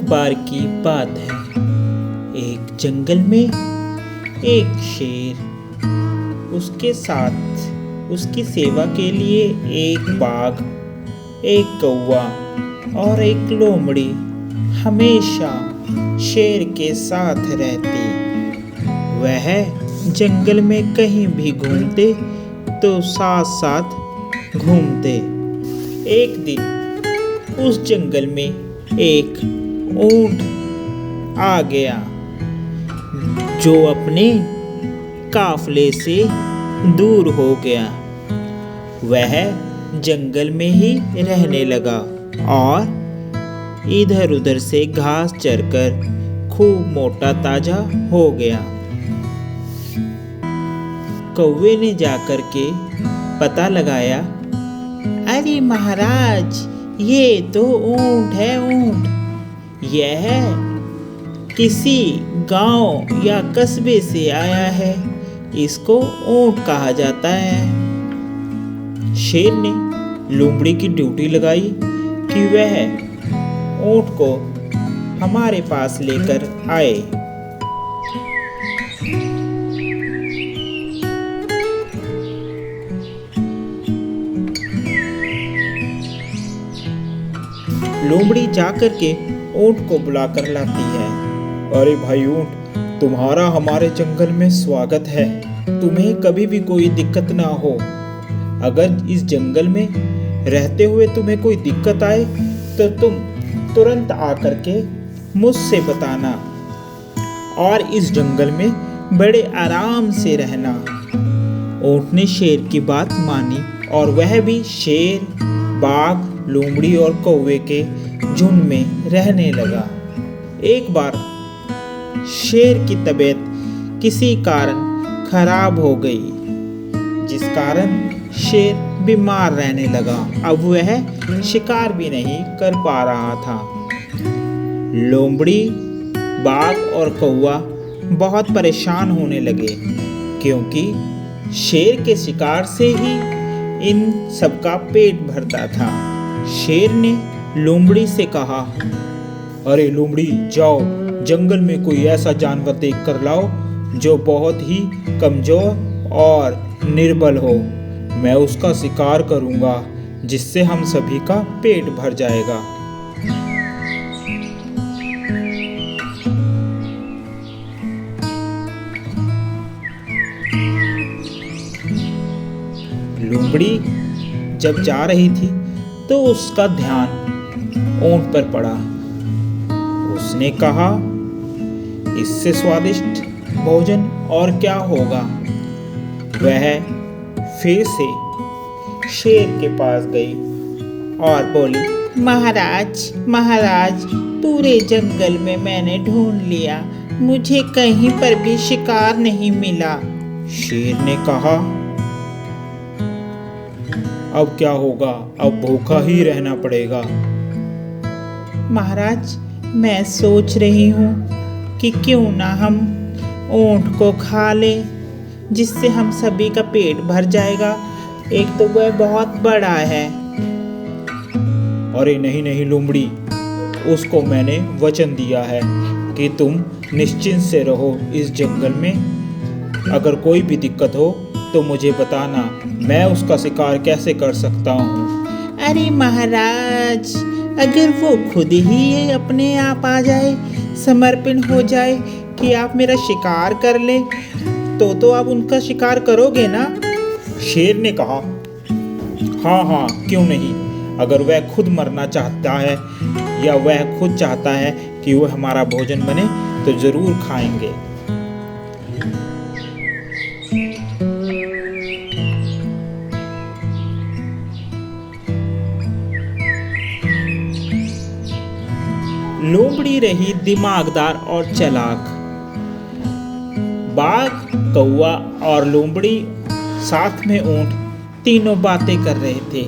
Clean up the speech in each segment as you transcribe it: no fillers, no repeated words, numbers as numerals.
बार की बात है। एक जंगल में एक शेर, उसके साथ उसकी सेवा के लिए एक बाघ, एक कौवा और एक लोमड़ी हमेशा शेर के साथ रहती। वह जंगल में कहीं भी घूमते तो साथ साथ घूमते। एक दिन उस जंगल में एक ऊंट आ गया जो अपने काफले से दूर हो गया। वह जंगल में ही रहने लगा और इधर उधर से घास चरकर खूब मोटा ताजा हो गया। कौवे ने जाकर के पता लगाया, अरे महाराज, ये तो ऊंट है, ऊंट। यह किसी गांव या कस्बे से आया है, इसको ऊंट कहा जाता है। शेर ने लोमड़ी की ड्यूटी लगाई कि वह ऊंट को हमारे पास लेकर आए। लोमड़ी जाकर के ऊंट को बुलाकर लाती है। अरे भाई ऊंट, तुम्हारा हमारे जंगल में स्वागत है। तुम्हें कभी भी कोई दिक्कत ना हो। अगर इस जंगल में रहते हुए तुम्हें कोई दिक्कत आए तो तुम तुरंत आकर के मुझसे बताना और इस जंगल में बड़े आराम से रहना। ऊंट ने शेर की बात मानी और वह भी शेर, बाघ, लोमड़ी और कौवे के झुंड में रहने लगा। एक बार शेर की तबीयत किसी कारण खराब हो गई, जिस कारण शेर बीमार रहने लगा। अब वह शिकार भी नहीं कर पा रहा था। लोमड़ी, बाघ और कौवा बहुत परेशान होने लगे, क्योंकि शेर के शिकार से ही इन सबका पेट भरता था। शेर ने लोमड़ी से कहा, अरे लोमड़ी, जाओ जंगल में कोई ऐसा जानवर देख कर लाओ जो बहुत ही कमजोर और निर्बल हो। मैं उसका शिकार करूंगा, जिससे हम सभी का पेट भर जाएगा। लोमड़ी जब जा रही थी तो उसका ध्यान ऊंट पर पड़ा। उसने कहा, इससे स्वादिष्ट भोजन और क्या होगा। वह फिर से शेर के पास गई और बोली, महाराज, महाराज, पूरे जंगल में मैंने ढूंढ लिया, मुझे कहीं पर भी शिकार नहीं मिला। शेर ने कहा, अब क्या होगा, अब भूखा ही रहना पड़ेगा। महाराज, मैं सोच रही हूँ कि क्यों ना हम ऊंट को खा लें, जिससे हम सभी का पेट भर जाएगा। एक तो वह बहुत बड़ा है। अरे नहीं नहीं लोमड़ी, उसको मैंने वचन दिया है कि तुम निश्चिंत से रहो इस जंगल में। अगर कोई भी दिक्कत हो तो मुझे बताना, मैं उसका शिकार कैसे कर सकता हूँ। अरे महाराज, अगर वो खुद ही अपने आप आ जाए, समर्पण हो जाए कि आप मेरा शिकार कर ले, तो आप उनका शिकार करोगे ना? शेर ने कहा, हाँ हाँ, क्यों नहीं। अगर वह खुद मरना चाहता है या वह खुद चाहता है कि वह हमारा भोजन बने तो जरूर खाएंगे। लोमड़ी रही दिमागदार और चालाक। बाघ, कौवा और लोमड़ी साथ में ऊंट तीनों बातें कर रहे थे।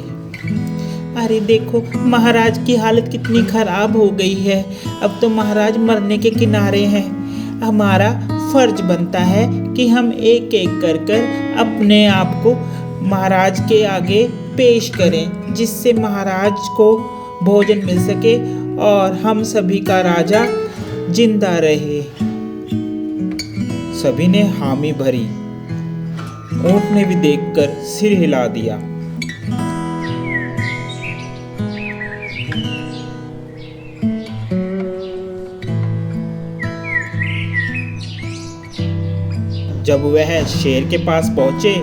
अरे देखो, महाराज की हालत कितनी खराब हो गई है। अब तो महाराज मरने के किनारे हैं। हमारा फर्ज बनता है कि हम एक एक कर कर अपने आप को महाराज के आगे पेश करें, जिससे महाराज को भोजन मिल सके और हम सभी का राजा जिंदा रहे। सभी ने हामी भरी। ऊंट ने भी देखकर सिर हिला दिया। जब वह शेर के पास पहुंचे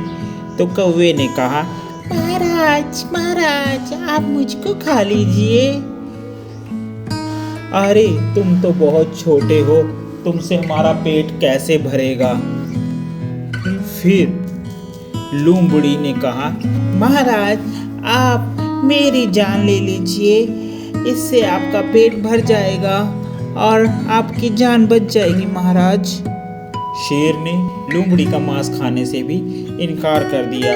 तो कौवे ने कहा, महाराज महाराज, आप मुझको खा लीजिए। अरे तुम तो बहुत छोटे हो, तुमसे हमारा पेट कैसे भरेगा। फिर लूमड़ी ने कहा, महाराज आप मेरी जान ले लीजिए, इससे आपका पेट भर जाएगा और आपकी जान बच जाएगी महाराज। शेर ने लूमड़ी का मांस खाने से भी इनकार कर दिया।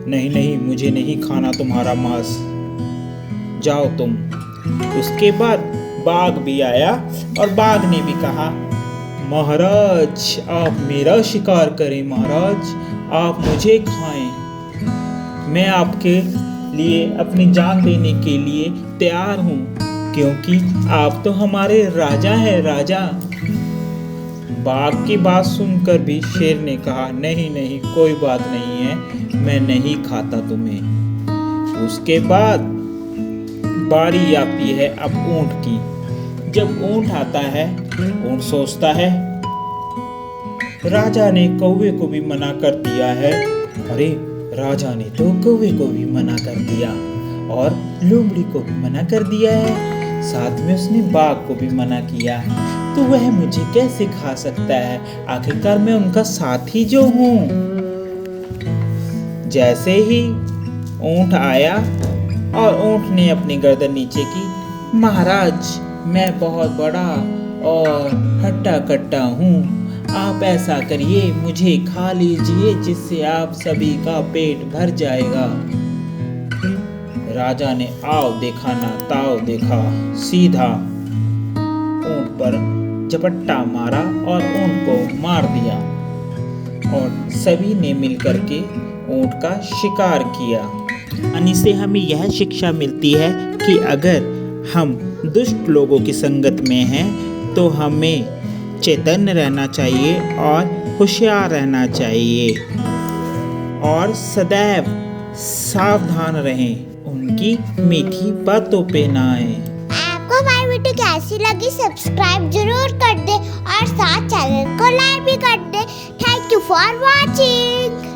नहीं नहीं, मुझे नहीं खाना तुम्हारा मांस, जाओ तुम। उसके बाद बाघ भी आया और बाघ ने भी कहा, महाराज आप मेरा शिकार करें, महाराज आप मुझे खाएं। मैं आपके लिए अपनी जान देने के लिए तैयार हूँ, क्योंकि आप तो हमारे राजा हैं, राजा। बाघ की बात सुनकर भी शेर ने कहा, नहीं नहीं, कोई बात नहीं है, मैं नहीं खाता तुम्हें। उसके बाद बारी आती है अब ऊंट की। जब ऊंट आता है, ऊंट सोचता है, राजा ने कौवे को भी मना कर दिया है। अरे राजा ने तो कौवे को भी मना कर दिया और लोमड़ी को भी मना कर दिया है, साथ में उसने बाघ को भी मना किया, तो वह मुझे कैसे खा सकता है? आखिरकार मैं उनका साथी जो हूँ। जैसे ही ऊंट आया और ऊंट ने अपनी गर्दन नीचे की, महाराज मैं बहुत बड़ा और हट्टा कट्टा हूँ, आप ऐसा करिए मुझे खा लीजिए, जिससे आप सभी का पेट भर जाएगा। राजा ने आओ देखा ना ताओ देखा, सीधा ऊंट पर झपट्टा मारा और ऊंट को मार दिया और सभी ने मिलकर के ऊंट का शिकार किया। कहानी से हमें यह शिक्षा मिलती है कि अगर हम दुष्ट लोगों की संगत में हैं तो हमें चेतन्य रहना चाहिए और होशियार रहना चाहिए और सदैव सावधान रहें, उनकी मीठी बातों पे ना आए। आपको हमारी वीडियो कैसी लगी सब्सक्राइब जरूर कर दे और साथ चैनल को लाइक भी कर दे। Thank you for watching.